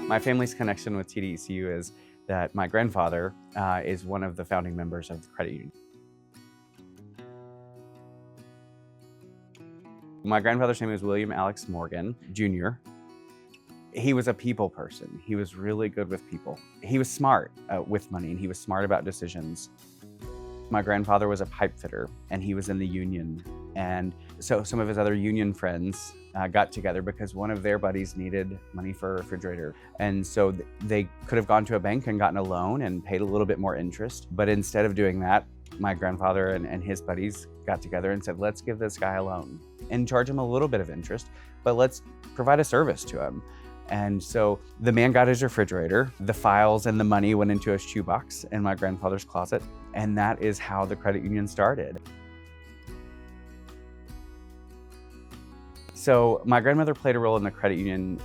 My family's connection with TDECU is that my grandfather is one of the founding members of the credit union. My grandfather's name is William Alex Morgan, Jr. He was a people person. He was really good with people. He was smart with money, and he was smart about decisions. My grandfather was a pipe fitter, and he was in the union. And so some of his other union friends got together because one of their buddies needed money for a refrigerator. And so they could have gone to a bank and gotten a loan and paid a little bit more interest. But instead of doing that, my grandfather and his buddies got together and said, let's give this guy a loan and charge him a little bit of interest, but let's provide a service to him. And so the man got his refrigerator, the files and the money went into a shoebox in my grandfather's closet, and that is how the credit union started. So my grandmother played a role in the credit union,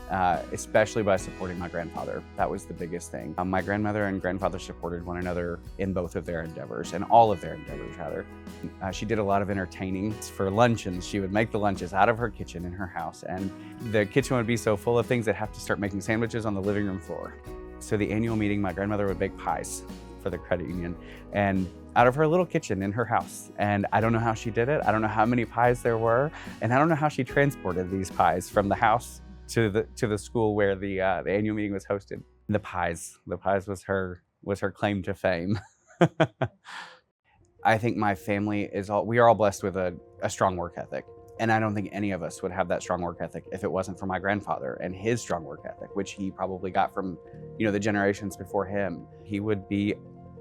especially by supporting my grandfather. That was the biggest thing. My grandmother and grandfather supported one another in both of their endeavors, and all of their endeavors, rather. She did a lot of entertaining for luncheons. She would make the lunches out of her kitchen in her house, and the kitchen would be so full of things they'd have to start making sandwiches on the living room floor. So the annual meeting, my grandmother would bake pies for the credit union, and out of her little kitchen in her house. And I don't know how she did it. I don't know how many pies there were. And I don't know how she transported these pies from the house to the school where the annual meeting was hosted. The pies was her claim to fame. I think my family we are all blessed with a strong work ethic. And I don't think any of us would have that strong work ethic if it wasn't for my grandfather and his strong work ethic, which he probably got from, the generations before him. He would be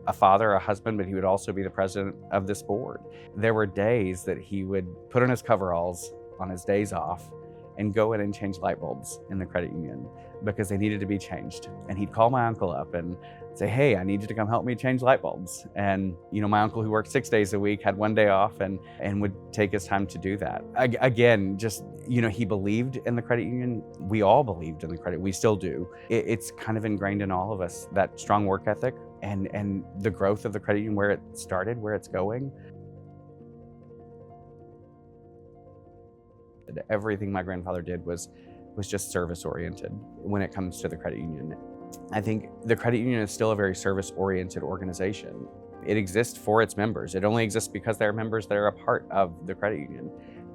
a father, a husband, but he would also be the president of this board. There were days that he would put on his coveralls on his days off and go in and change light bulbs in the credit union because they needed to be changed. And he'd call my uncle up and say, hey, I need you to come help me change light bulbs. And my uncle, who worked 6 days a week, had one day off and would take his time to do that. Again, just, he believed in the credit union. We all believed in the credit, we still do. It's kind of ingrained in all of us, that strong work ethic and the growth of the credit union, where it started, where it's going. Everything my grandfather did was just service-oriented when it comes to the credit union. I think the credit union is still a very service-oriented organization. It exists for its members. It only exists because there are members that are a part of the credit union.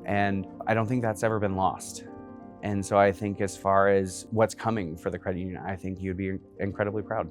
And I don't think that's ever been lost. And so I think as far as what's coming for the credit union, I think you'd be incredibly proud.